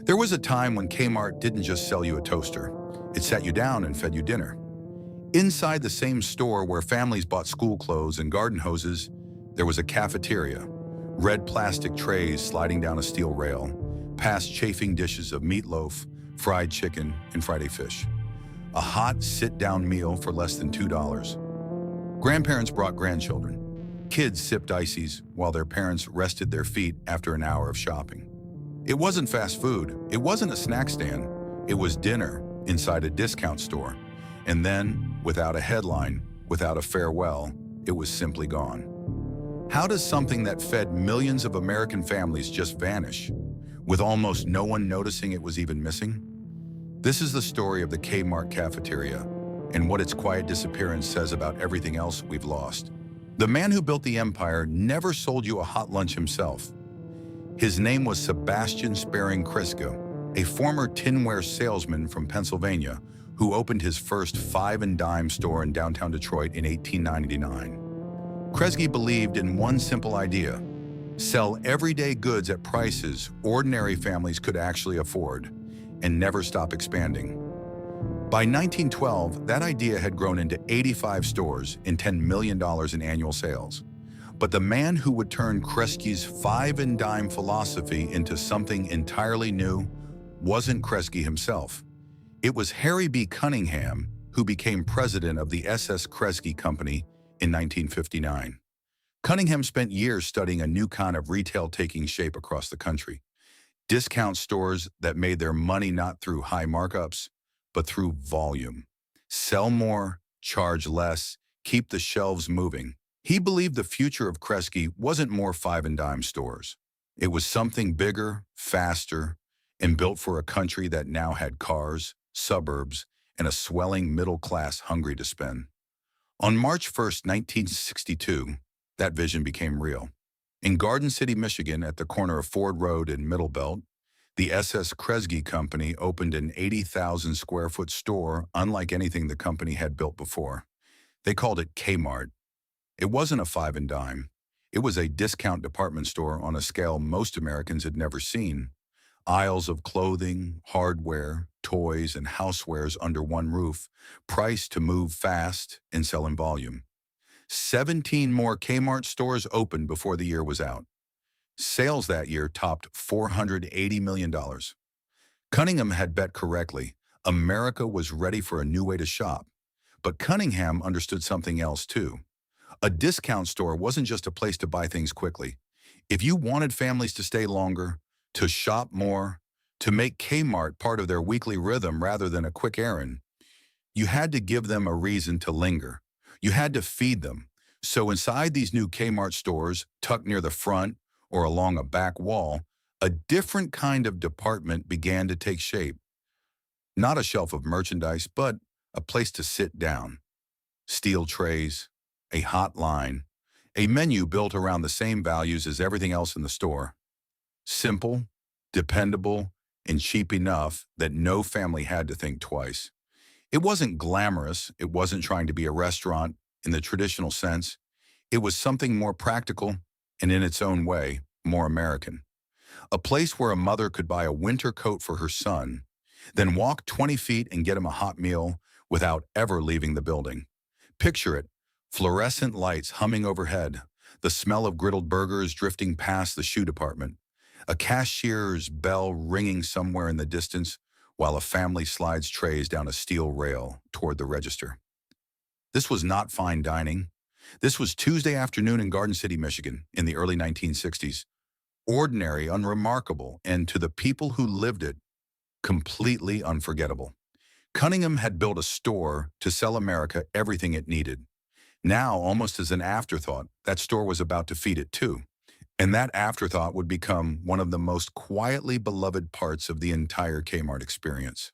There was a time when Kmart didn't just sell you a toaster. It sat you down and fed you dinner. Inside the same store where families bought school clothes and garden hoses, there was a cafeteria. Red plastic trays sliding down a steel rail, past chafing dishes of meatloaf, fried chicken, and Friday fish. A hot sit-down meal for less than $2. Grandparents brought grandchildren. Kids sipped ices while their parents rested their feet after an hour of shopping. It wasn't fast food. It wasn't a snack stand. It was dinner inside a discount store. And then, without a headline, without a farewell, it was simply gone. How does something that fed millions of American families just vanish, with almost no one noticing it was even missing? This is the story of the Kmart Cafeteria and what its quiet disappearance says about everything else we've lost. The man who built the empire never sold you a hot lunch himself. His name was Sebastian Sparing Kreska, a former tinware salesman from Pennsylvania who opened his first five-and-dime store in downtown Detroit in 1899. Kresge believed in one simple idea: sell everyday goods at prices ordinary families could actually afford, and never stop expanding. By 1912, that idea had grown into 85 stores and $10 million in annual sales. But the man who would turn Kresge's five-and-dime philosophy into something entirely new wasn't Kresge himself. It was Harry B. Cunningham, who became president of the S.S. Kresge Company in 1959. Cunningham spent years studying a new kind of retail taking shape across the country. Discount stores that made their money not through high markups, but through volume. Sell more, charge less, keep the shelves moving. He believed the future of Kresge wasn't more five-and-dime stores. It was something bigger, faster, and built for a country that now had cars, suburbs, and a swelling middle class hungry to spend. On March 1st, 1962, that vision became real. In Garden City, Michigan, at the corner of Ford Road and Middle Belt, the S.S. Kresge Company opened an 80,000 square foot store unlike anything the company had built before. They called it Kmart. It wasn't a five-and-dime. It was a discount department store on a scale most Americans had never seen. Aisles of clothing, hardware, toys, and housewares under one roof, priced to move fast and sell in volume. 17 more Kmart stores opened before the year was out. Sales that year topped $480 million. Cunningham had bet correctly. America was ready for a new way to shop. But Cunningham understood something else too. A discount store wasn't just a place to buy things quickly. If you wanted families to stay longer, to shop more, to make Kmart part of their weekly rhythm rather than a quick errand, you had to give them a reason to linger. You had to feed them. So inside these new Kmart stores, tucked near the front or along a back wall, a different kind of department began to take shape. Not a shelf of merchandise, but a place to sit down. Steel trays, a hot line, a menu built around the same values as everything else in the store. Simple, dependable, and cheap enough that no family had to think twice. It wasn't glamorous. It wasn't trying to be a restaurant in the traditional sense. It was something more practical and, in its own way, more American. A place where a mother could buy a winter coat for her son, then walk 20 feet and get him a hot meal without ever leaving the building. Picture it: fluorescent lights humming overhead, the smell of griddled burgers drifting past the shoe department, a cashier's bell ringing somewhere in the distance while a family slides trays down a steel rail toward the register. This was not fine dining. This was Tuesday afternoon in Garden City, Michigan, in the early 1960s. Ordinary, unremarkable, and to the people who lived it, completely unforgettable. Cunningham had built a store to sell America everything it needed. Now, almost as an afterthought, that store was about to feed it too. And that afterthought would become one of the most quietly beloved parts of the entire Kmart experience.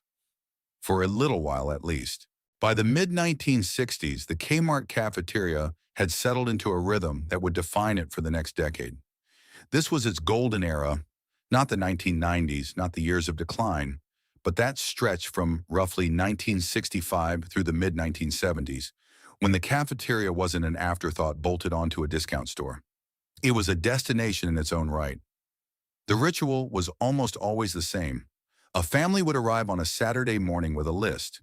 For a little while, at least. By the mid-1960s, the Kmart cafeteria had settled into a rhythm that would define it for the next decade. This was its golden era, not the 1990s, not the years of decline, but that stretch from roughly 1965 through the mid-1970s, when the cafeteria wasn't an afterthought bolted onto a discount store. It was a destination in its own right, The ritual was almost always the same. A family would arrive on a Saturday morning with a list: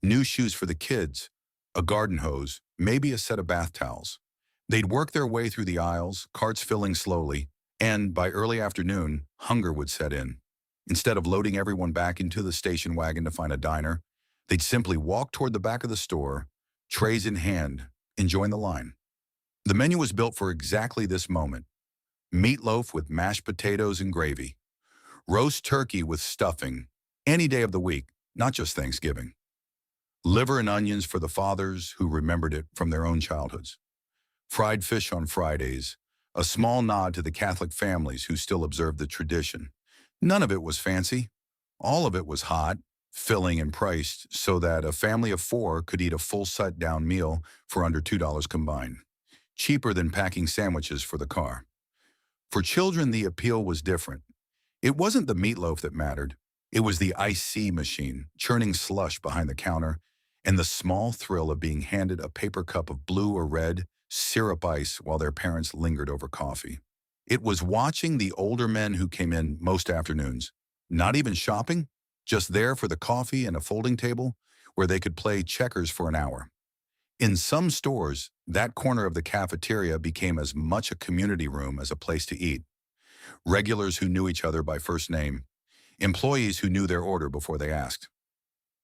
new shoes for the kids, a garden hose, maybe a set of bath towels. They'd work their way through the aisles, carts filling slowly, and by early afternoon, hunger would set in. Instead of loading everyone back into the station wagon to find a diner, they'd simply walk toward the back of the store, trays in hand, and join the line. The menu was built for exactly this moment: meatloaf with mashed potatoes and gravy, roast turkey with stuffing, any day of the week, not just Thanksgiving. Liver and onions for the fathers who remembered it from their own childhoods. Fried fish on Fridays, a small nod to the Catholic families who still observed the tradition. None of it was fancy. All of it was hot, filling, and priced so that a family of four could eat a full set-down meal for under $2 combined. Cheaper than packing sandwiches for the car. For children, the appeal was different. It wasn't the meatloaf that mattered. It was the ice machine, churning slush behind the counter, and the small thrill of being handed a paper cup of blue or red syrup ice while their parents lingered over coffee. It was watching the older men who came in most afternoons, not even shopping, just there for the coffee and a folding table where they could play checkers for an hour. In some stores, that corner of the cafeteria became as much a community room as a place to eat. Regulars who knew each other by first name, employees who knew their order before they asked.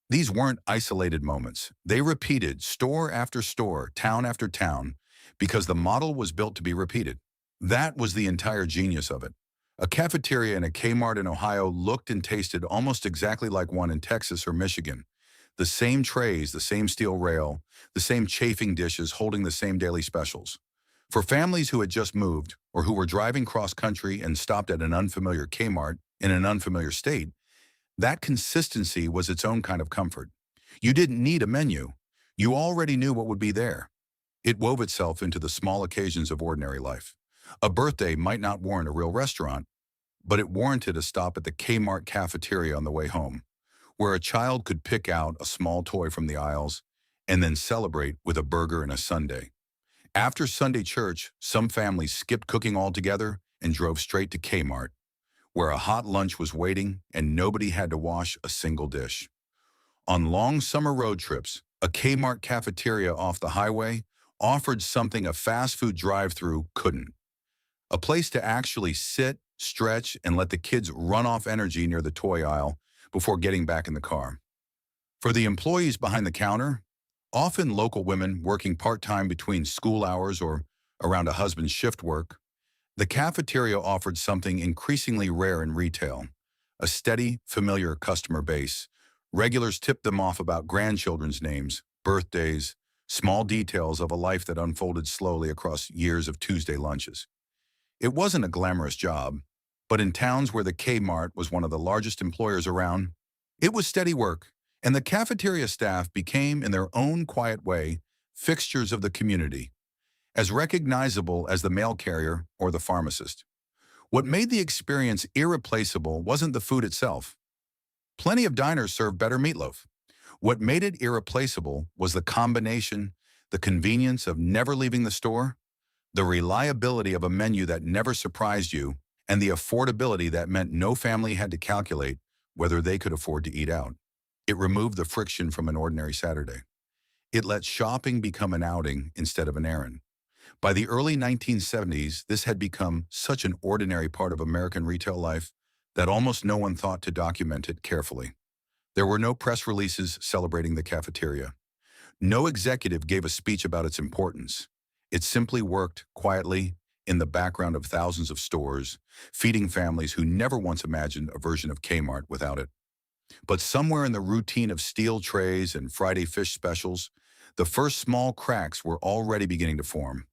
These weren't isolated moments. They repeated store after store, town after town, because the model was built to be repeated. That was the entire genius of it. A cafeteria in a Kmart in Ohio looked and tasted almost exactly like one in Texas or Michigan. The same trays, the same steel rail, the same chafing dishes holding the same daily specials. For families who had just moved or who were driving cross-country and stopped at an unfamiliar Kmart in an unfamiliar state, that consistency was its own kind of comfort. You didn't need a menu. You already knew what would be there. It wove itself into the small occasions of ordinary life. A birthday might not warrant a real restaurant, but it warranted a stop at the Kmart cafeteria on the way home, where a child could pick out a small toy from the aisles and then celebrate with a burger and a sundae. After Sunday church, some families skipped cooking altogether and drove straight to Kmart, where a hot lunch was waiting and nobody had to wash a single dish. On long summer road trips, a Kmart cafeteria off the highway offered something a fast food drive-through couldn't: a place to actually sit, stretch, and let the kids run off energy near the toy aisle before getting back in the car. For the employees behind the counter, often local women working part-time between school hours or around a husband's shift work, the cafeteria offered something increasingly rare in retail: a steady, familiar customer base. Regulars tipped them off about grandchildren's names, birthdays, small details of a life that unfolded slowly across years of Tuesday lunches. It wasn't a glamorous job, but in towns where the Kmart was one of the largest employers around, it was steady work, and the cafeteria staff became, in their own quiet way, fixtures of the community, as recognizable as the mail carrier or the pharmacist. What made the experience irreplaceable wasn't the food itself. Plenty of diners served better meatloaf. What made it irreplaceable was the combination, the convenience of never leaving the store, the reliability of a menu that never surprised you, and the affordability that meant no family had to calculate whether they could afford to eat out. It removed the friction from an ordinary Saturday. It let shopping become an outing instead of an errand. By the early 1970s, this had become such an ordinary part of American retail life that almost no one thought to document it carefully. There were no press releases celebrating the cafeteria. No executive gave a speech about its importance. It simply worked quietly in the background of thousands of stores, feeding families who never once imagined a version of Kmart without it. But somewhere in the routine of steel trays and Friday fish specials, the first small cracks were already beginning to form.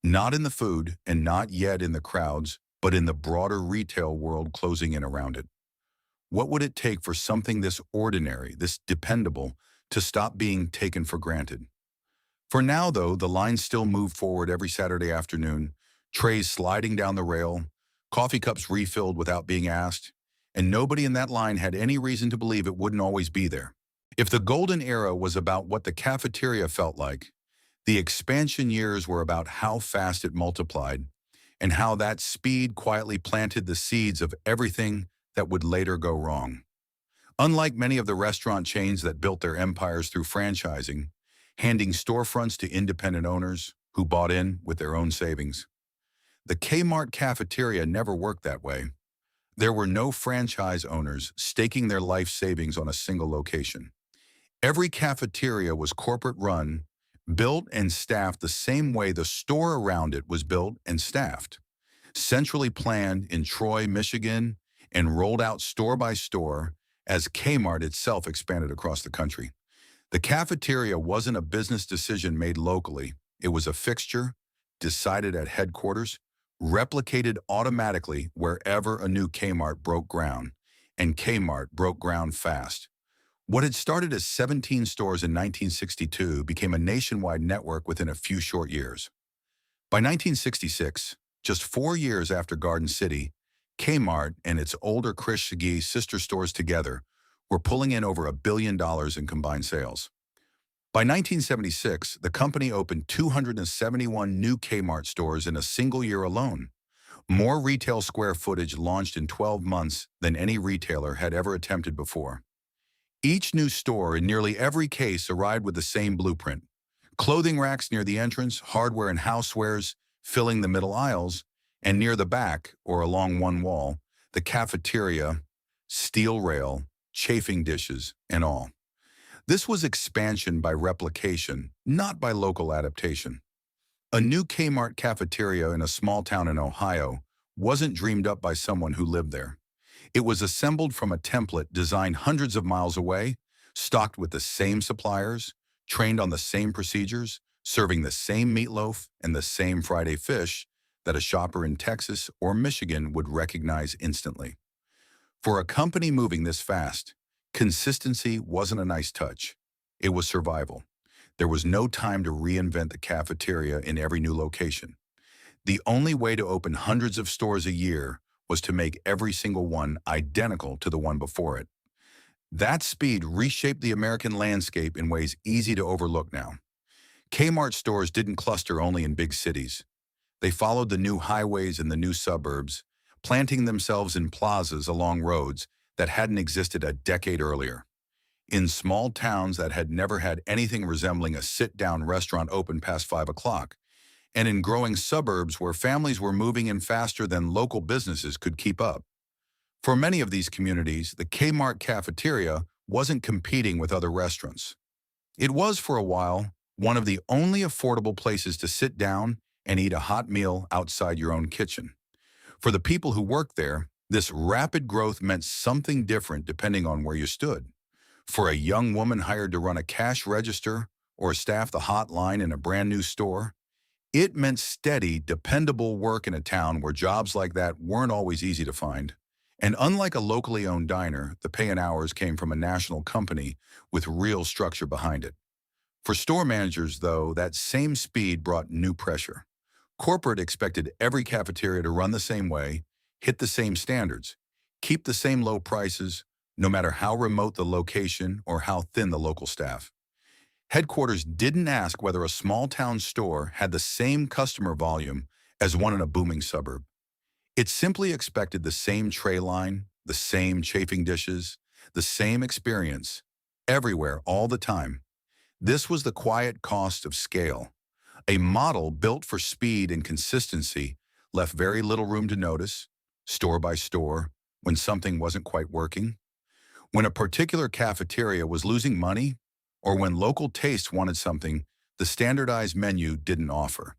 Not in the food and not yet in the crowds, but in the broader retail world closing in around it. What would it take for something this ordinary, this dependable, to stop being taken for granted? For now, though, the lines still moved forward every Saturday afternoon, trays sliding down the rail, coffee cups refilled without being asked, and nobody in that line had any reason to believe it wouldn't always be there. If the golden era was about what the cafeteria felt like, the expansion years were about how fast it multiplied and how that speed quietly planted the seeds of everything that would later go wrong. Unlike many of the restaurant chains that built their empires through franchising, handing storefronts to independent owners who bought in with their own savings, the Kmart cafeteria never worked that way. There were no franchise owners staking their life savings on a single location. Every cafeteria was corporate run, built and staffed the same way the store around it was built and staffed. Centrally planned in Troy, Michigan, and rolled out store by store as Kmart itself expanded across the country. The cafeteria wasn't a business decision made locally. It was a fixture decided at headquarters, replicated automatically wherever a new Kmart broke ground, and Kmart broke ground fast. What had started as 17 stores in 1962 became a nationwide network within a few short years. By 1966, just 4 years after Garden City, Kmart and its older Chris Shagee sister stores together were pulling in over $1 billion in combined sales. By 1976, the company opened 271 new Kmart stores in a single year alone. More retail square footage launched in 12 months than any retailer had ever attempted before. Each new store in nearly every case arrived with the same blueprint. Clothing racks near the entrance, hardware and housewares filling the middle aisles, and near the back, or along one wall, the cafeteria, steel rail, chafing dishes, and all. This was expansion by replication, not by local adaptation. A new Kmart cafeteria in a small town in Ohio wasn't dreamed up by someone who lived there. It was assembled from a template designed hundreds of miles away, stocked with the same suppliers, trained on the same procedures, serving the same meatloaf and the same Friday fish that a shopper in Texas or Michigan would recognize instantly. For a company moving this fast, consistency wasn't a nice touch. It was survival. There was no time to reinvent the cafeteria in every new location. The only way to open hundreds of stores a year was to make every single one identical to the one before it. That speed reshaped the American landscape in ways easy to overlook now. Kmart stores didn't cluster only in big cities. They followed the new highways in the new suburbs, planting themselves in plazas along roads that hadn't existed a decade earlier. In small towns that had never had anything resembling a sit-down restaurant open past 5 o'clock, and in growing suburbs where families were moving in faster than local businesses could keep up. For many of these communities, the Kmart cafeteria wasn't competing with other restaurants. It was, for a while, one of the only affordable places to sit down and eat a hot meal outside your own kitchen. For the people who worked there, this rapid growth meant something different depending on where you stood. For a young woman hired to run a cash register or staff the hotline in a brand new store, it meant steady, dependable work in a town where jobs like that weren't always easy to find. And unlike a locally owned diner, the pay and hours came from a national company with real structure behind it. For store managers, though, that same speed brought new pressure. Corporate expected every cafeteria to run the same way, hit the same standards, keep the same low prices, no matter how remote the location or how thin the local staff. Headquarters didn't ask whether a small town store had the same customer volume as one in a booming suburb. It simply expected the same tray line, the same chafing dishes, the same experience, everywhere, all the time. This was the quiet cost of scale. A model built for speed and consistency left very little room to notice, store by store, when something wasn't quite working. When a particular cafeteria was losing money, or when local taste wanted something the standardized menu didn't offer.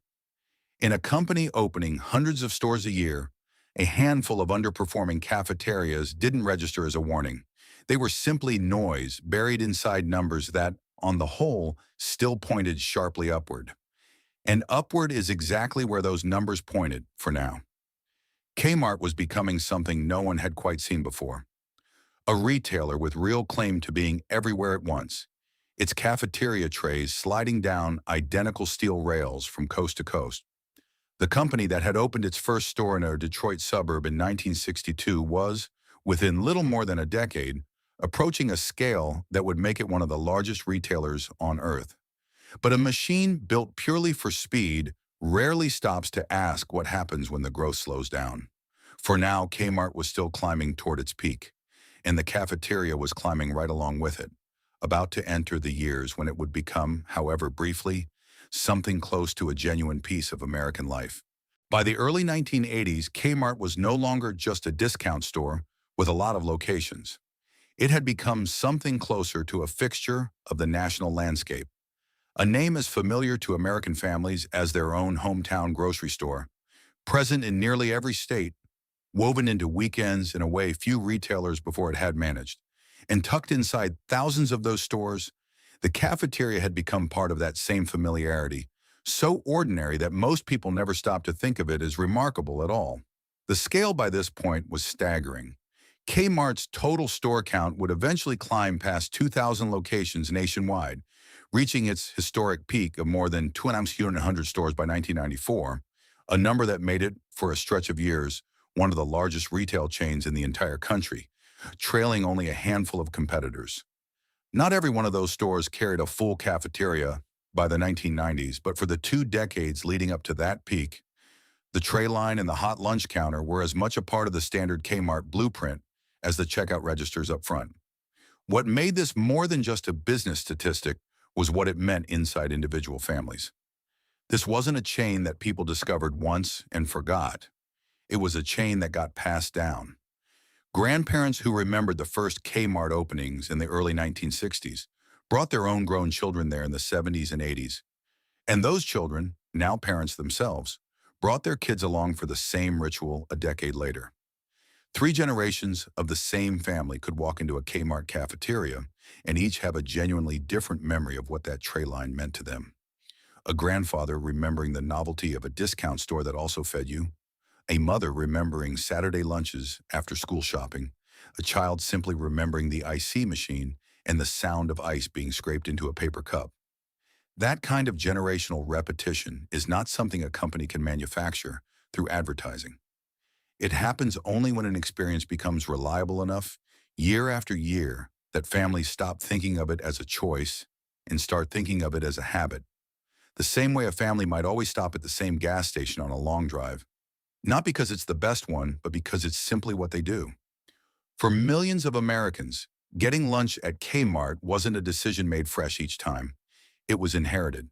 In a company opening hundreds of stores a year, a handful of underperforming cafeterias didn't register as a warning. They were simply noise buried inside numbers that, on the whole, still pointed sharply upward. And upward is exactly where those numbers pointed for now. Kmart was becoming something no one had quite seen before. A retailer with real claim to being everywhere at once, its cafeteria trays sliding down identical steel rails from coast to coast. The company that had opened its first store in a Detroit suburb in 1962 was, within little more than a decade, approaching a scale that would make it one of the largest retailers on earth. But a machine built purely for speed rarely stops to ask what happens when the growth slows down. For now, Kmart was still climbing toward its peak, and the cafeteria was climbing right along with it, about to enter the years when it would become, however briefly, something close to a genuine piece of American life. By the early 1980s, Kmart was no longer just a discount store with a lot of locations. It had become something closer to a fixture of the national landscape, a name as familiar to American families as their own hometown grocery store, present in nearly every state, woven into weekends in a way few retailers before it had managed. And tucked inside thousands of those stores, the cafeteria had become part of that same familiarity, so ordinary that most people never stopped to think of it as remarkable at all. The scale by this point was staggering. Kmart's total store count would eventually climb past 2,000 locations nationwide, reaching its historic peak of more than 2,100 stores by 1994, a number that made it, for a stretch of years, one of the largest retail chains in the entire country, trailing only a handful of competitors. Not every one of those stores carried a full cafeteria by the 1990s, but for the 2 decades leading up to that peak, the tray line and the hot lunch counter were as much a part of the standard Kmart blueprint as the checkout registers up front. What made this more than just a business statistic was what it meant inside individual families. This wasn't a chain that people discovered once and forgot. It was a chain that got passed down. Grandparents who remembered the first Kmart openings in the early 1960s brought their own grown children there in the 70s and 80s. And those children, now parents themselves, brought their kids along for the same ritual a decade later. 3 generations of the same family could walk into a Kmart cafeteria and each have a genuinely different memory of what that tray line meant to them. A grandfather remembering the novelty of a discount store that also fed you, a mother remembering Saturday lunches after school shopping, a child simply remembering the IC machine and the sound of ice being scraped into a paper cup. That kind of generational repetition is not something a company can manufacture through advertising. It happens only when an experience becomes reliable enough, year after year, that families stop thinking of it as a choice and start thinking of it as a habit. The same way a family might always stop at the same gas station on a long drive, not because it's the best one, but because it's simply what they do. For millions of Americans, getting lunch at Kmart wasn't a decision made fresh each time. It was inherited.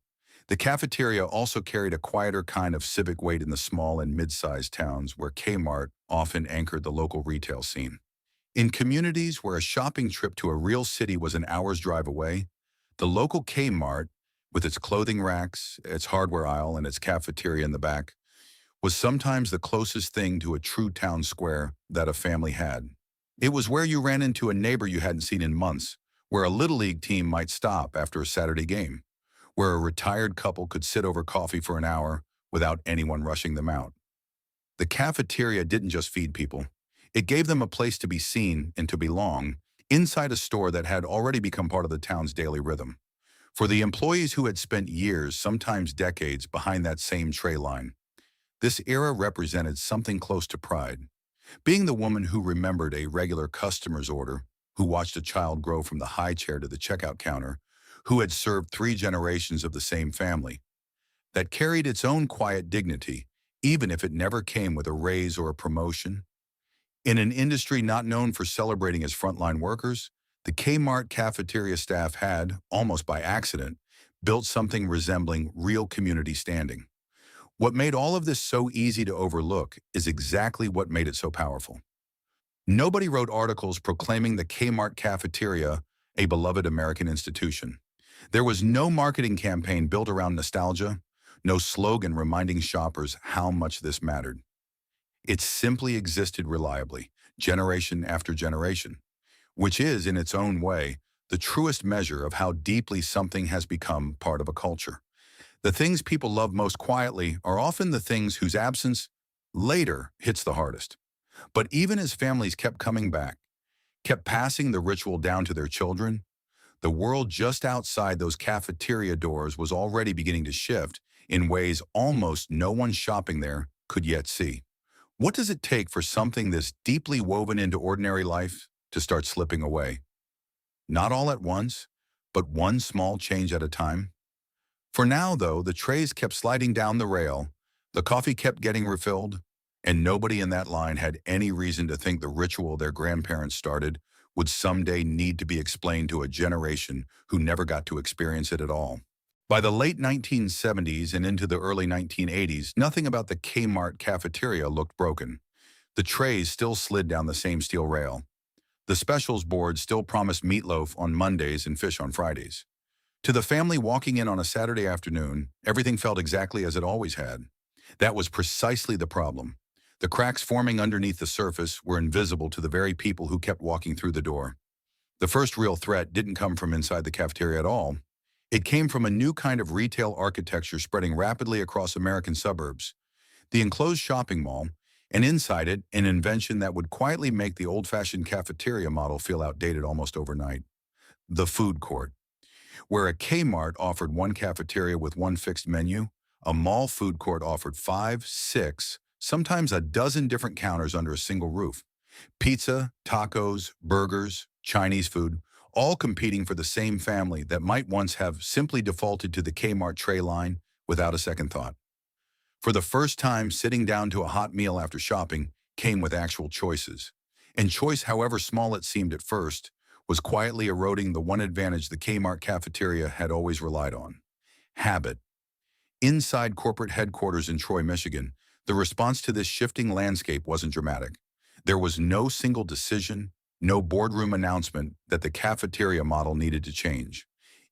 The cafeteria also carried a quieter kind of civic weight in the small and mid-sized towns where Kmart often anchored the local retail scene. In communities where a shopping trip to a real city was an hour's drive away, the local Kmart, with its clothing racks, its hardware aisle, and its cafeteria in the back, was sometimes the closest thing to a true town square that a family had. It was where you ran into a neighbor you hadn't seen in months, where a Little League team might stop after a Saturday game, where a retired couple could sit over coffee for an hour without anyone rushing them out. The cafeteria didn't just feed people. It gave them a place to be seen and to belong inside a store that had already become part of the town's daily rhythm. For the employees who had spent years, sometimes decades, behind that same tray line, this era represented something close to pride. Being the woman who remembered a regular customer's order, who watched a child grow from the high chair to the checkout counter, who had served 3 generations of the same family, that carried its own quiet dignity, even if it never came with a raise or a promotion. In an industry not known for celebrating its frontline workers, the Kmart cafeteria staff had, almost by accident, built something resembling real community standing. What made all of this so easy to overlook is exactly what made it so powerful. Nobody wrote articles proclaiming the Kmart cafeteria a beloved American institution. There was no marketing campaign built around nostalgia, no slogan reminding shoppers how much this mattered. It simply existed reliably, generation after generation, which is, in its own way, the truest measure of how deeply something has become part of a culture. The things people love most quietly are often the things whose absence later hits the hardest. But even as families kept coming back, kept passing the ritual down to their children, the world just outside those cafeteria doors was already beginning to shift in ways almost no one shopping there could yet see. What does it take for something this deeply woven into ordinary life to start slipping away? Not all at once, but one small change at a time. For now, though, the trays kept sliding down the rail, the coffee kept getting refilled, and nobody in that line had any reason to think the ritual their grandparents started would someday need to be explained to a generation who never got to experience it at all. By the late 1970s and into the early 1980s, nothing about the Kmart cafeteria looked broken. The trays still slid down the same steel rail. The specials board still promised meatloaf on Mondays and fish on Fridays. To the family walking in on a Saturday afternoon, everything felt exactly as it always had. That was precisely the problem. The cracks forming underneath the surface were invisible to the very people who kept walking through the door. The first real threat didn't come from inside the cafeteria at all. It came from a new kind of retail architecture spreading rapidly across American suburbs. The enclosed shopping mall, and inside it, an invention that would quietly make the old-fashioned cafeteria model feel outdated almost overnight. The food court. Where a Kmart offered one cafeteria with one fixed menu, a mall food court offered 5, 6, sometimes a dozen different counters under a single roof. Pizza, tacos, burgers, Chinese food, all competing for the same family that might once have simply defaulted to the Kmart tray line without a second thought. For the first time, sitting down to a hot meal after shopping came with actual choices. And choice, however small it seemed at first, was quietly eroding the one advantage the Kmart cafeteria had always relied on: habit. Inside corporate headquarters in Troy, Michigan, the response to this shifting landscape wasn't dramatic. There was no single decision, no boardroom announcement that the cafeteria model needed to change.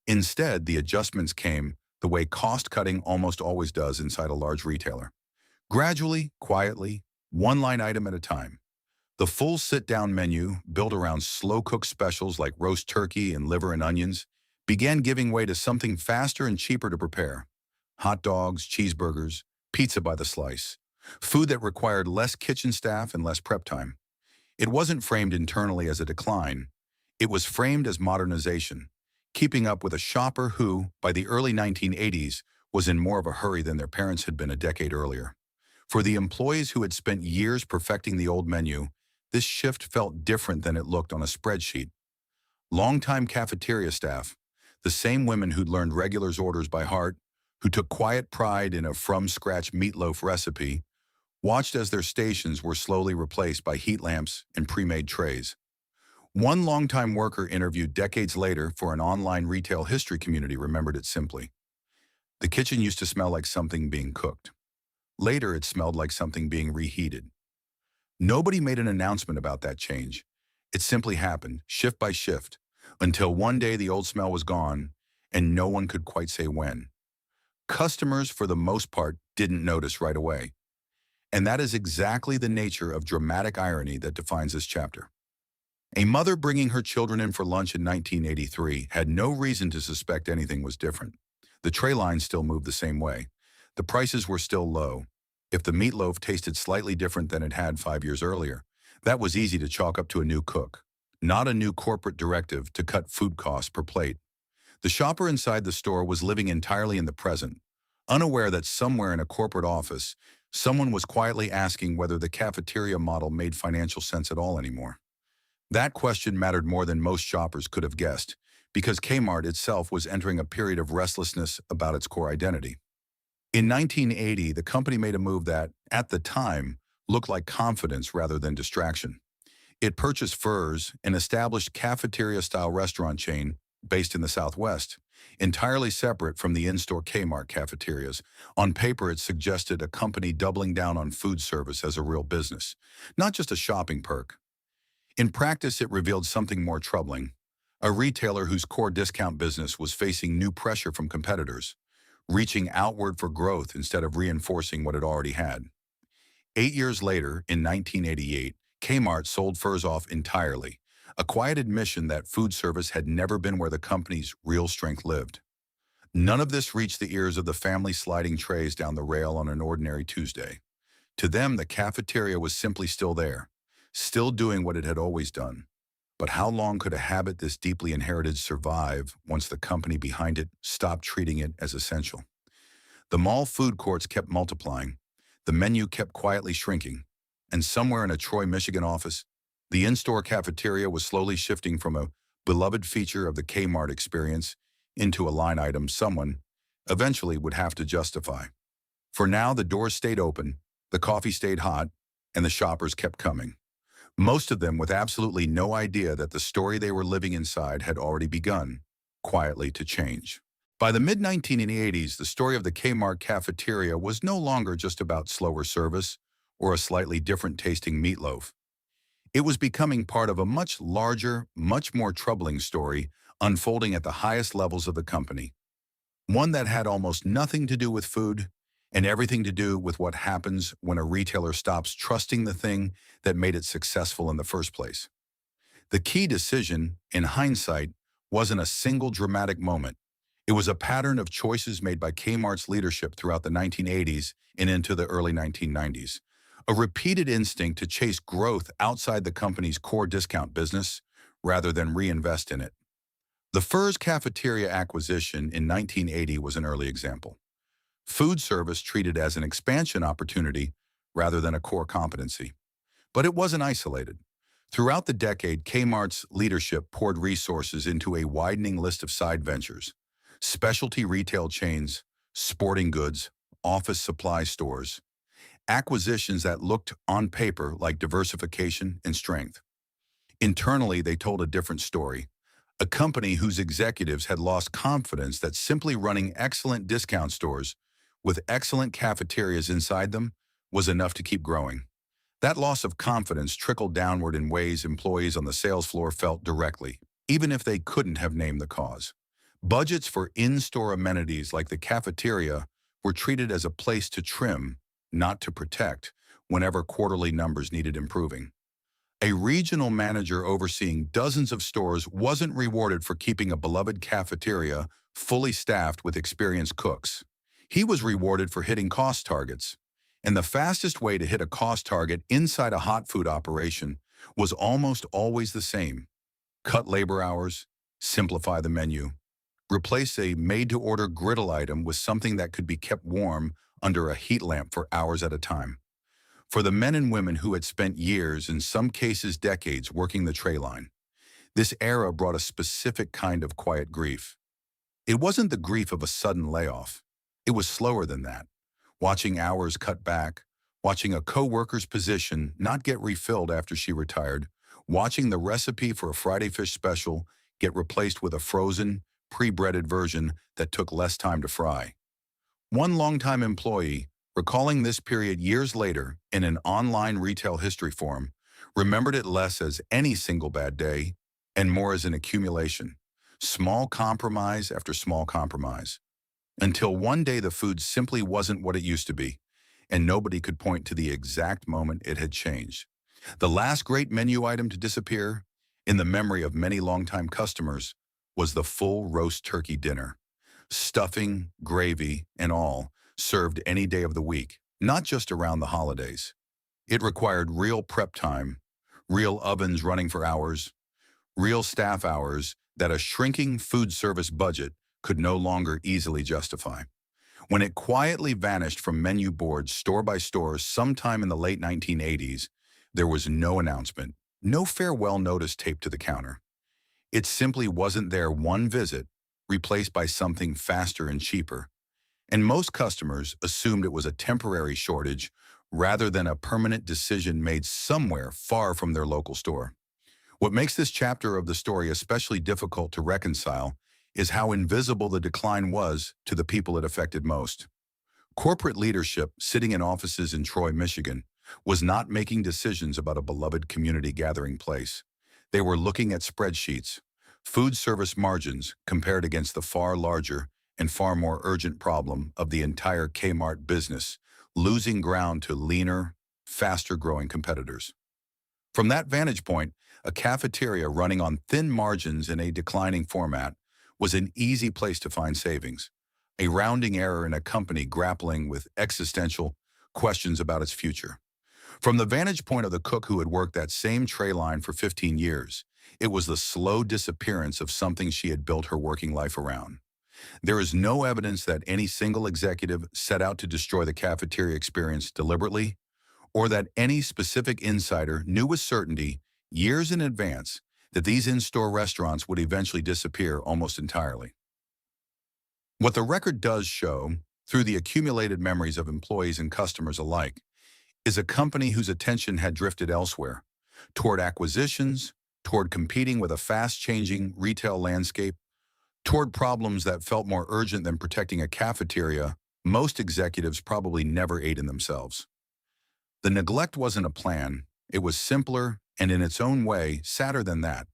Instead, the adjustments came the way cost-cutting almost always does inside a large retailer. Gradually, quietly, one line item at a time. The full sit-down menu, built around slow-cooked specials like roast turkey and liver and onions, began giving way to something faster and cheaper to prepare: hot dogs, cheeseburgers, pizza by the slice. Food that required less kitchen staff and less prep time. It wasn't framed internally as a decline. It was framed as modernization, keeping up with a shopper who, by the early 1980s, was in more of a hurry than their parents had been a decade earlier. For the employees who had spent years perfecting the old menu, this shift felt different than it looked on a spreadsheet. Longtime cafeteria staff, the same women who'd learned regulars' orders by heart, who took quiet pride in a from-scratch meatloaf recipe, watched as their stations were slowly replaced by heat lamps and pre-made trays. One longtime worker interviewed decades later for an online retail history community remembered it simply: the kitchen used to smell like something being cooked. Later, it smelled like something being reheated. Nobody made an announcement about that change. It simply happened, shift by shift, until one day the old smell was gone, and no one could quite say when. Customers, for the most part, didn't notice right away. And that is exactly the nature of dramatic irony that defines this chapter. A mother bringing her children in for lunch in 1983 had no reason to suspect anything was different. The tray lines still moved the same way. The prices were still low. If the meatloaf tasted slightly different than it had 5 years earlier, that was easy to chalk up to a new cook, not a new corporate directive to cut food costs per plate. The shopper inside the store was living entirely in the present, unaware that somewhere in a corporate office, someone was quietly asking whether the cafeteria model made financial sense at all anymore. That question mattered more than most shoppers could have guessed, because Kmart itself was entering a period of restlessness about its core identity. In 1980, the company made a move that, at the time, looked like confidence rather than distraction. It purchased Furs, an established cafeteria-style restaurant chain based in the Southwest, entirely separate from the in-store Kmart cafeterias. On paper, it suggested a company doubling down on food service as a real business, not just a shopping perk. In practice, it revealed something more troubling: a retailer whose core discount business was facing new pressure from competitors, reaching outward for growth instead of reinforcing what it already had. 8 years later, in 1988, Kmart sold Furs off entirely, a quiet admission that food service had never been where the company's real strength lived. None of this reached the ears of the family sliding trays down the rail on an ordinary Tuesday. To them, the cafeteria was simply still there, still doing what it had always done. But how long could a habit this deeply inherited survive once the company behind it stopped treating it as essential? The mall food courts kept multiplying, the menu kept quietly shrinking, and somewhere in a Troy, Michigan office, the in-store cafeteria was slowly shifting from a beloved feature of the Kmart experience into a line item someone, eventually would have to justify. For now, the doors stayed open, the coffee stayed hot, and the shoppers kept coming. Most of them with absolutely no idea that the story they were living inside had already begun, quietly, to change. By the mid-1980s, the story of the Kmart cafeteria was no longer just about slower service or a slightly different tasting meatloaf. It was becoming part of a much larger, much more troubling story unfolding at the highest levels of the company. One that had almost nothing to do with food and everything to do with what happens when a retailer stops trusting the thing that made it successful in the first place. The key decision, in hindsight, wasn't a single dramatic moment. It was a pattern of choices made by Kmart's leadership throughout the 1980s and into the early 1990s. A repeated instinct to chase growth outside the company's core discount business rather than reinvest in it. The Furr's cafeteria acquisition in 1980 was an early example. Food service treated as an expansion opportunity rather than a core competency. But it wasn't isolated. Throughout the decade, Kmart's leadership poured resources into a widening list of side ventures: specialty retail chains, sporting goods, office supply stores, acquisitions that looked on paper like diversification and strength. Internally, they told a different story. A company whose executives had lost confidence that simply running excellent discount stores with excellent cafeterias inside them was enough to keep growing. That loss of confidence trickled downward in ways employees on the sales floor felt directly, even if they couldn't have named the cause. Budgets for in-store amenities like the cafeteria were treated as a place to trim, not to protect, whenever quarterly numbers needed improving. A regional manager overseeing dozens of stores wasn't rewarded for keeping a beloved cafeteria fully staffed with experienced cooks. He was rewarded for hitting cost targets. And the fastest way to hit a cost target inside a hot food operation was almost always the same: cut labor hours, simplify the menu, replace a made-to-order griddle item with something that could be kept warm under a heat lamp for hours at a time. For the men and women who had spent years, in some cases decades, working the tray line, this era brought a specific kind of quiet grief. It wasn't the grief of a sudden layoff. It was slower than that. Watching hours cut back, watching a co-worker's position not get refilled after she retired, watching the recipe for a Friday fish special get replaced with a frozen, pre-breaded version that took less time to fry. One longtime employee, recalling this period years later in an online retail history forum, remembered it less as any single bad day and more as an accumulation, small compromise after small compromise, until one day the food simply wasn't what it used to be, and nobody could point to the exact moment it had changed. The last great menu item to disappear, in the memory of many longtime customers, was the full roast turkey dinner. Stuffing, gravy, and all, served any day of the week, not just around the holidays. It required real prep time, real ovens running for hours, real staff hours that a shrinking food service budget could no longer easily justify. When it quietly vanished from menu boards store by store sometime in the late 1980s, there was no announcement, no farewell notice taped to the counter. It simply wasn't there one visit, replaced by something faster and cheaper. And most customers assumed it was a temporary shortage rather than a permanent decision made somewhere far from their local store. What makes this chapter of the story especially difficult to reconcile is how invisible the decline was to the people it affected most. Corporate leadership, sitting in offices in Troy, Michigan, was not making decisions about a beloved community gathering place. They were looking at spreadsheets, food service margins compared against the far larger and far more urgent problem of the entire Kmart business, losing ground to leaner, faster-growing competitors. From that vantage point, a cafeteria running on thin margins in a declining format was an easy place to find savings, a rounding error in a company grappling with existential questions about its future. From the vantage point of the cook who had worked that same tray line for 15 years, it was the slow disappearance of something she had built her working life around. There is no evidence that any single executive set out to destroy the cafeteria experience deliberately, or that any specific insider knew with certainty, years in advance, that these in-store restaurants would eventually disappear almost entirely. What the record does show, through the accumulated memories of employees and customers alike, is a company whose attention had drifted elsewhere, toward acquisitions, toward competing with a fast-changing retail landscape, toward problems that felt more urgent than protecting a cafeteria most executives probably never ate in themselves. The neglect wasn't a plan. It was simpler and, in its own way, sadder than that.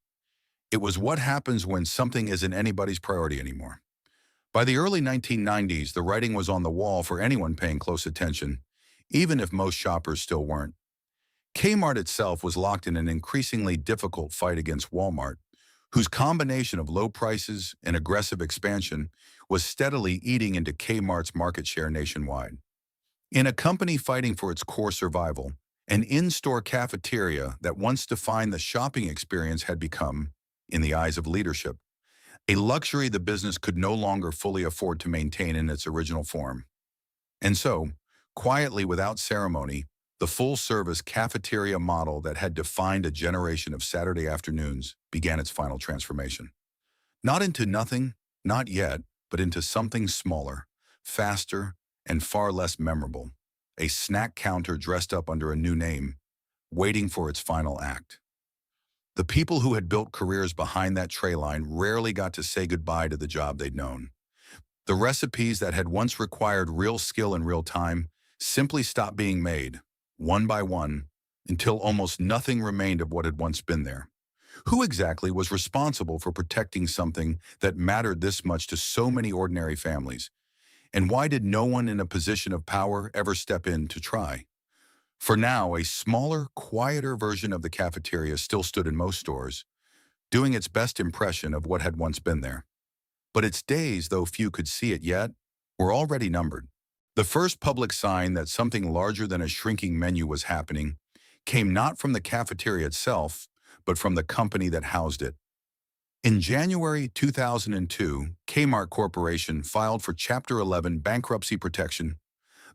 It was what happens when something isn't anybody's priority anymore. By the early 1990s, the writing was on the wall for anyone paying close attention, even if most shoppers still weren't. Kmart itself was locked in an increasingly difficult fight against Walmart, whose combination of low prices and aggressive expansion was steadily eating into Kmart's market share nationwide. In a company fighting for its core survival, an in-store cafeteria that once defined the shopping experience had become, in the eyes of leadership, a luxury the business could no longer fully afford to maintain in its original form. And so, quietly without ceremony, the full-service cafeteria model that had defined a generation of Saturday afternoons began its final transformation. Not into nothing, not yet, but into something smaller, faster, and far less memorable. A snack counter dressed up under a new name, waiting for its final act. The people who had built careers behind that tray line rarely got to say goodbye to the job they'd known. The recipes that had once required real skill and real time simply stopped being made, one by one, until almost nothing remained of what had once been there. Who exactly was responsible for protecting something that mattered this much to so many ordinary families? And why did no one in a position of power ever step in to try? For now, a smaller, quieter version of the cafeteria still stood in most stores, doing its best impression of what had once been there. But its days, though few could see it yet, were already numbered. The first public sign that something larger than a shrinking menu was happening came not from the cafeteria itself, but from the company that housed it. In January 2002, Kmart Corporation filed for Chapter 11 bankruptcy protection,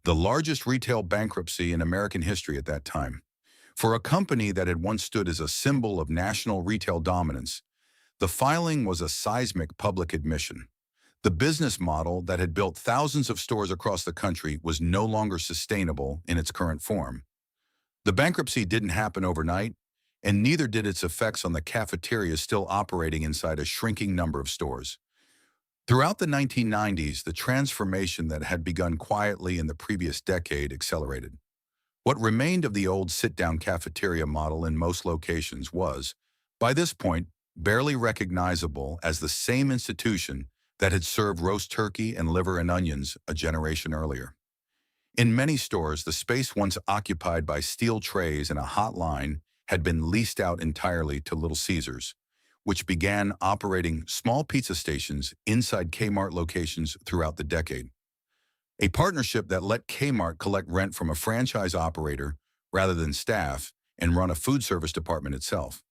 the largest retail bankruptcy in American history at that time. For a company that had once stood as a symbol of national retail dominance, the filing was a seismic public admission. The business model that had built thousands of stores across the country was no longer sustainable in its current form. The bankruptcy didn't happen overnight, and neither did its effects on the cafeteria still operating inside a shrinking number of stores. Throughout the 1990s, the transformation that had begun quietly in the previous decade accelerated. What remained of the old sit-down cafeteria model in most locations was, by this point, barely recognizable as the same institution that had served roast turkey and liver and onions a generation earlier. In many stores, the space once occupied by steel trays and a hot line had been leased out entirely to Little Caesars, which began operating small pizza stations inside Kmart locations throughout the decade. A partnership that let Kmart collect rent from a franchise operator rather than staff and run a food service department itself.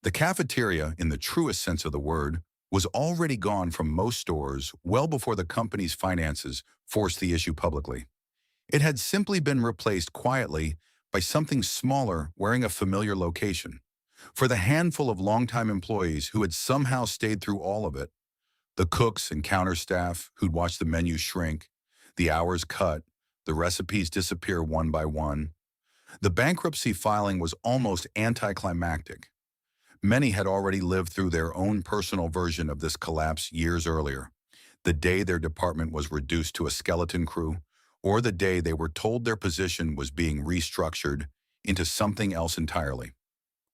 The cafeteria, in the truest sense of the word, was already gone from most stores well before the company's finances forced the issue publicly. It had simply been replaced quietly by something smaller wearing a familiar location. For the handful of longtime employees who had somehow stayed through all of it, the cooks and counter staff who'd watched the menu shrink, the hours cut, the recipes disappear one by one, the bankruptcy filing was almost anticlimactic. Many had already lived through their own personal version of this collapse years earlier, the day their department was reduced to a skeleton crew, or the day they were told their position was being restructured into something else entirely.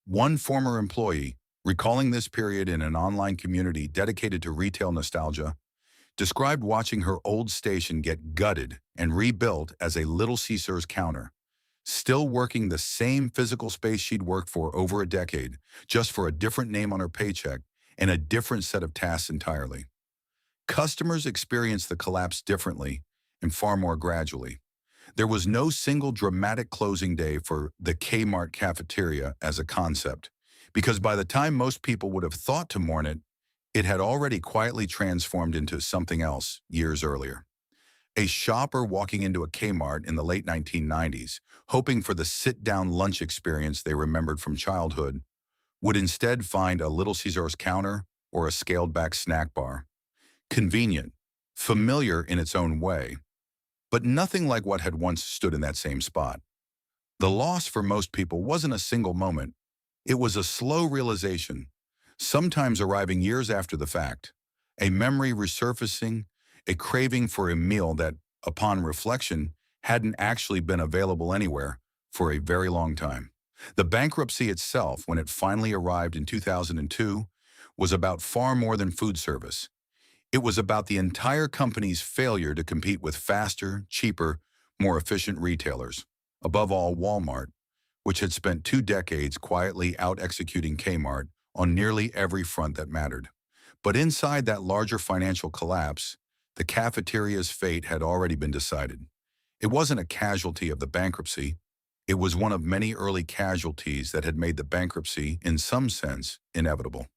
One former employee, recalling this period in an online community dedicated to retail nostalgia, described watching her old station get gutted and rebuilt as a Little Caesars counter, still working the same physical space she'd worked for over a decade, just for a different name on her paycheck and a different set of tasks entirely. Customers experienced the collapse differently and far more gradually. There was no single dramatic closing day for the Kmart cafeteria as a concept, because by the time most people would have thought to mourn it, it had already quietly transformed into something else years earlier. A shopper walking into a Kmart in the late 1990s, hoping for the sit-down lunch experience they remembered from childhood, would instead find a Little Caesars counter or a scaled-back snack bar. Convenient, familiar in its own way, but nothing like what had once stood in that same spot. The loss for most people wasn't a single moment. It was a slow realization, sometimes arriving years after the fact, a memory resurfacing, a craving for a meal that, upon reflection, hadn't actually been available anywhere for a very long time. The bankruptcy itself, when it finally arrived in 2002, was about far more than food service. It was about the entire company's failure to compete with faster, cheaper, more efficient retailers. Above all, Walmart, which had spent 2 decades quietly out-executing Kmart on nearly every front that mattered. But inside that larger financial collapse, the cafeteria's fate had already been decided. It wasn't a casualty of the bankruptcy. It was one of many early casualties that had made the bankruptcy, in some sense, inevitable.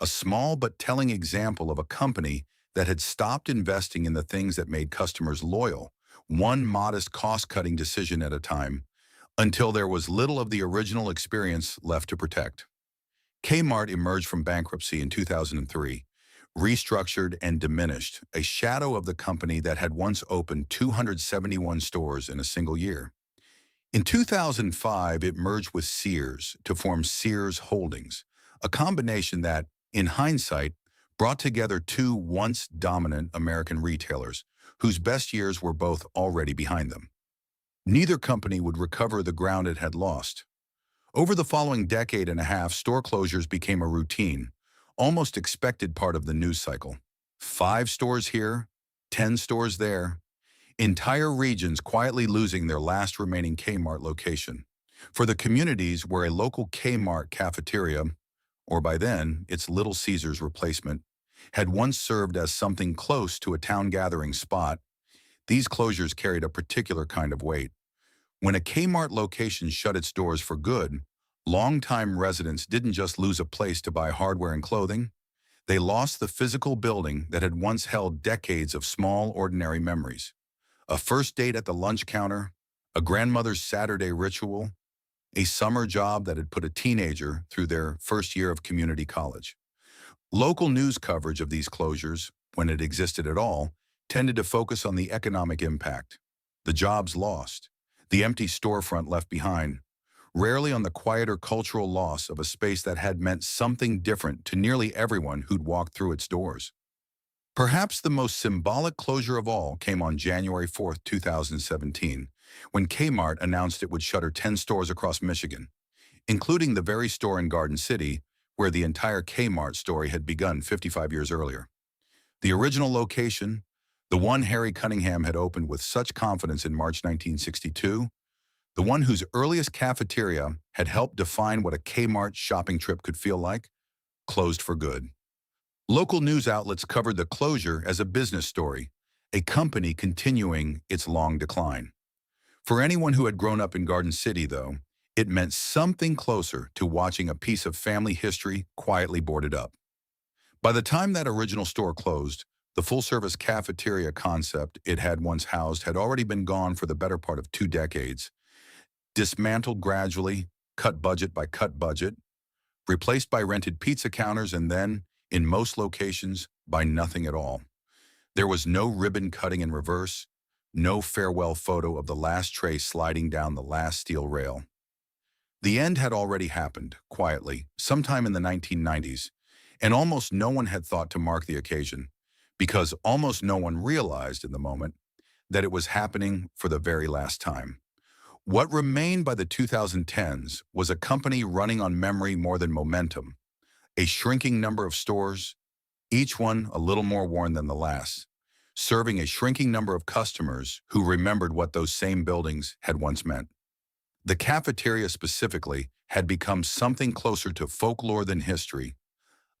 A small but telling example of a company that had stopped investing in the things that made customers loyal, one modest cost-cutting decision at a time, until there was little of the original experience left to protect. Kmart emerged from bankruptcy in 2003, restructured and diminished, a shadow of the company that had once opened 271 stores in a single year. In 2005, it merged with Sears to form Sears Holdings, a combination that, in hindsight, brought together two once dominant American retailers whose best years were both already behind them. Neither company would recover the ground it had lost. Over the following decade and a half, store closures became a routine, almost expected part of the news cycle. 5 stores here, 10 stores there, entire regions quietly losing their last remaining Kmart location. For the communities where a local Kmart cafeteria, or by then, its Little Caesars replacement, had once served as something close to a town gathering spot, these closures carried a particular kind of weight. When a Kmart location shut its doors for good, longtime residents didn't just lose a place to buy hardware and clothing, they lost the physical building that had once held decades of small, ordinary memories. A first date at the lunch counter, a grandmother's Saturday ritual, a summer job that had put a teenager through their first year of community college. Local news coverage of these closures, when it existed at all, tended to focus on the economic impact, the jobs lost, the empty storefront left behind, rarely on the quieter cultural loss of a space that had meant something different to nearly everyone who'd walked through its doors. Perhaps the most symbolic closure of all came on January 4, 2017, when Kmart announced it would shutter 10 stores across Michigan, including the very store in Garden City where the entire Kmart story had begun 55 years earlier. The original location, the one Harry Cunningham had opened with such confidence in March 1962, the one whose earliest cafeteria had helped define what a Kmart shopping trip could feel like, closed for good. Local news outlets covered the closure as a business story, a company continuing its long decline. For anyone who had grown up in Garden City, though, it meant something closer to watching a piece of family history quietly boarded up. By the time that original store closed, the full-service cafeteria concept it had once housed had already been gone for the better part of 2 decades, dismantled gradually, cut budget by cut budget, replaced by rented pizza counters and then, in most locations, by nothing at all. There was no ribbon cutting in reverse, no farewell photo of the last tray sliding down the last steel rail. The end had already happened, quietly, sometime in the 1990s, and almost no one had thought to mark the occasion, because almost no one realized in the moment that it was happening for the very last time. What remained by the 2010s was a company running on memory more than momentum, a shrinking number of stores, each one a little more worn than the last, serving a shrinking number of customers who remembered what those same buildings had once meant. The cafeteria specifically had become something closer to folklore than history,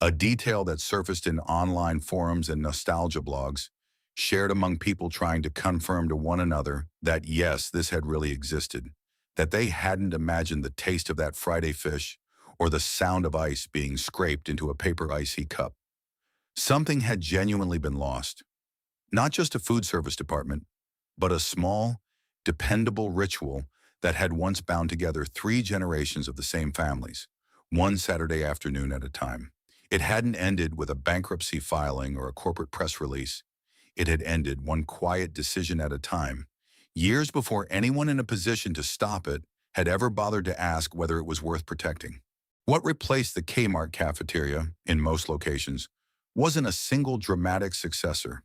a detail that surfaced in online forums and nostalgia blogs, shared among people trying to confirm to one another that yes, this had really existed, that they hadn't imagined the taste of that Friday fish or the sound of ice being scraped into a paper icy cup. Something had genuinely been lost. Not just a food service department, but a small, dependable ritual that had once bound together 3 generations of the same families, one Saturday afternoon at a time. It hadn't ended with a bankruptcy filing or a corporate press release. it had ended one quiet decision at a time, years before anyone in a position to stop it had ever bothered to ask whether it was worth protecting. What replaced the Kmart cafeteria, in most locations, wasn't a single dramatic successor.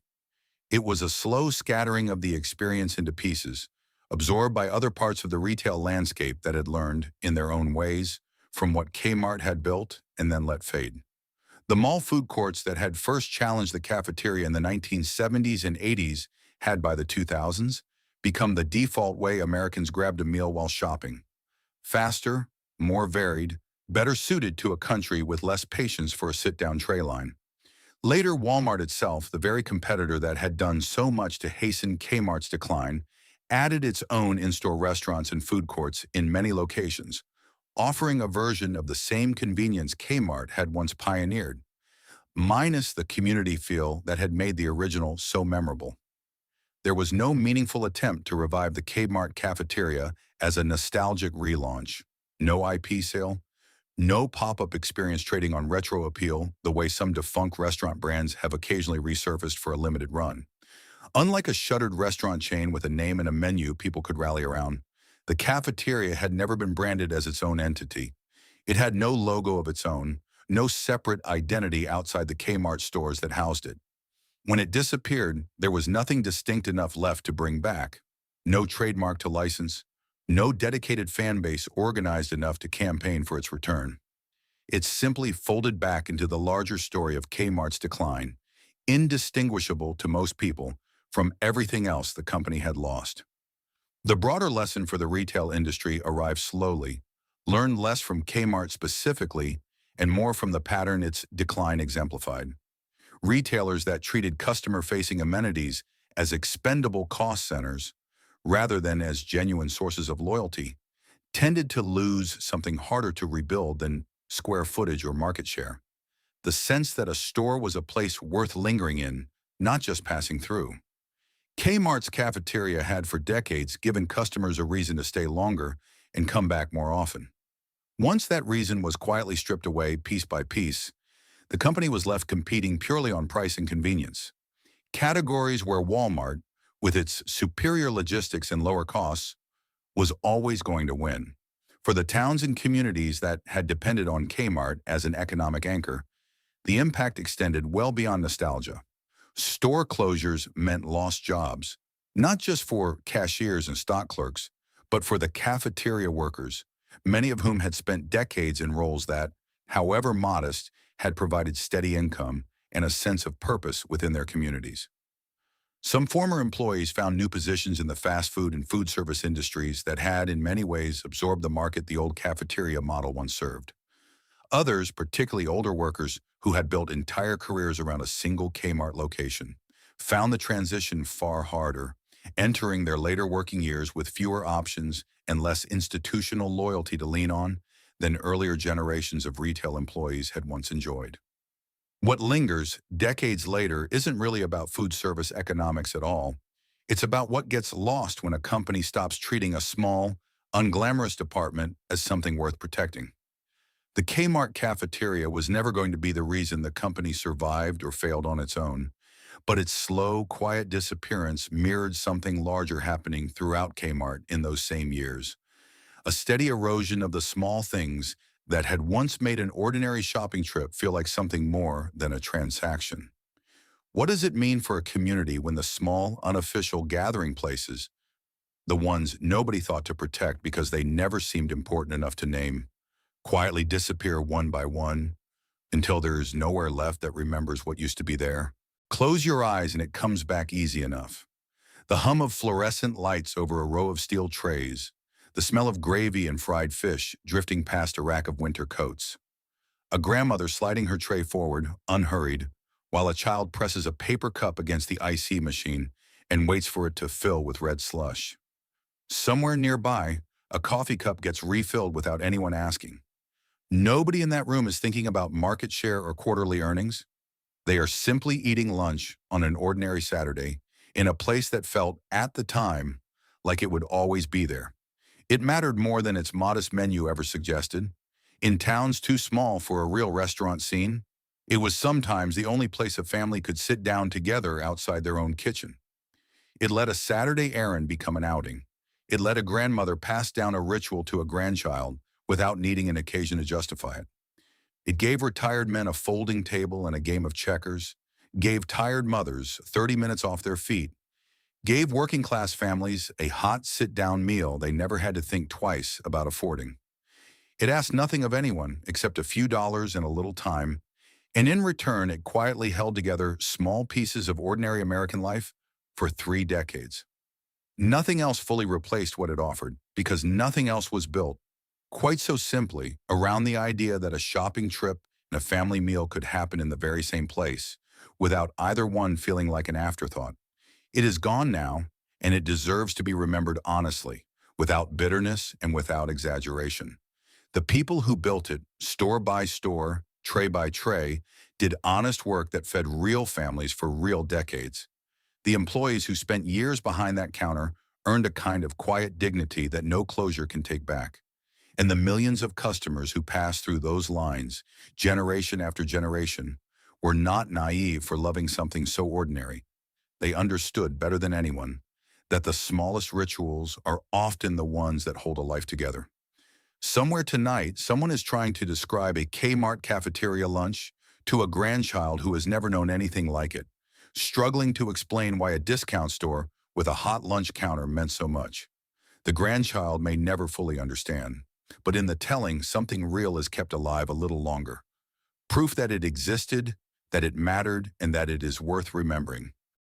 It was a slow scattering of the experience into pieces, absorbed by other parts of the retail landscape that had learned, in their own ways, from what Kmart had built and then let fade. The mall food courts that had first challenged the cafeteria in the 1970s and 80s had, by the 2000s, become the default way Americans grabbed a meal while shopping. Faster, more varied, better suited to a country with less patience for a sit-down tray line. Later, Walmart itself, the very competitor that had done so much to hasten Kmart's decline, added its own in-store restaurants and food courts in many locations, offering a version of the same convenience Kmart had once pioneered, minus the community feel that had made the original so memorable. There was no meaningful attempt to revive the Kmart cafeteria as a nostalgic relaunch. No IP sale, no pop-up experience trading on retro appeal the way some defunct restaurant brands have occasionally resurfaced for a limited run. Unlike a shuttered restaurant chain with a name and a menu people could rally around, the cafeteria had never been branded as its own entity. It had no logo of its own, no separate identity outside the Kmart stores that housed it. When it disappeared, there was nothing distinct enough left to bring back. No trademark to license, no dedicated fan base organized enough to campaign for its return. It simply folded back into the larger story of Kmart's decline, indistinguishable to most people from everything else the company had lost. The broader lesson for the retail industry arrived slowly, learned less from Kmart specifically and more from the pattern its decline exemplified. Retailers that treated customer-facing amenities as expendable cost centers rather than as genuine sources of loyalty tended to lose something harder to rebuild than square footage or market share. The sense that a store was a place worth lingering in, not just passing through. Kmart's cafeteria had for decades given customers a reason to stay longer and come back more often. Once that reason was quietly stripped away piece by piece, the company was left competing purely on price and convenience. Categories where Walmart, with its superior logistics and lower costs, was always going to win. For the towns and communities that had depended on Kmart as an economic anchor, the impact extended well beyond nostalgia. Store closures meant lost jobs, not just for cashiers and stock clerks, but for the cafeteria workers, many of whom had spent decades in roles that, however modest, had provided steady income and a sense of purpose within their communities. Some former employees found new positions in the fast food and food service industries that had, in many ways, absorbed the market the old cafeteria model once served. Others, particularly older workers who had built entire careers around a single Kmart location, found the transition far harder, entering their later working years with fewer options and less institutional loyalty to lean on than earlier generations of retail employees had once enjoyed. What lingers decades later isn't really about food service economics at all. It's about what gets lost when a company stops treating a small, unglamorous department as something worth protecting. The Kmart cafeteria was never going to be the reason the company survived or failed on its own, but its slow, quiet disappearance mirrored something larger happening throughout Kmart in those same years. A steady erosion of the small things that had once made an ordinary shopping trip feel like something more than a transaction. What does it mean for a community when the small, unofficial gathering places, the ones nobody thought to protect because they never seemed important enough to name, quietly disappear one by one until there's nowhere left that remembers what used to be there? Close your eyes and it comes back easy enough. The hum of fluorescent lights over a row of steel trays, the smell of gravy and fried fish drifting past a rack of winter coats. A grandmother sliding her tray forward, unhurried, while a child presses a paper cup against the IC machine and waits for it to fill with red slush. Somewhere nearby, a coffee cup gets refilled without anyone asking. Nobody in that room is thinking about market share or quarterly earnings. They are simply eating lunch on an ordinary Saturday in a place that felt, at the time, like it would always be there. It mattered more than its modest menu ever suggested. In towns too small for a real restaurant scene, It was sometimes the only place a family could sit down together outside their own kitchen. It let a Saturday errand become an outing. It let a grandmother pass down a ritual to a grandchild without needing an occasion to justify it. It gave retired men a folding table and a game of checkers, gave tired mothers 30 minutes off their feet, gave working class families a hot sit-down meal they never had to think twice about affording. It asked nothing of anyone except a few dollars and a little time, and in return it quietly held together small pieces of ordinary American life for 3 decades. Nothing else fully replaced what it offered because nothing else was built, quite so simply, around the idea that a shopping trip and a family meal could happen in the very same place without either one feeling like an afterthought. It is gone now, and it deserves to be remembered honestly, without bitterness and without exaggeration. The people who built it, store by store, tray by tray, did honest work that fed real families for real decades. The employees who spent years behind that counter earned a kind of quiet dignity that no closure can take back. And the millions of customers who passed through those lines, generation after generation, were not naive for loving something so ordinary. They understood better than anyone that the smallest rituals are often the ones that hold a life together. Somewhere tonight, someone is trying to describe a Kmart cafeteria lunch to a grandchild who has never known anything like it, struggling to explain why a discount store with a hot lunch counter meant so much. The grandchild may never fully understand, but in the telling, something real is kept alive a little longer. Proof that it existed, that it mattered, and that it is worth remembering.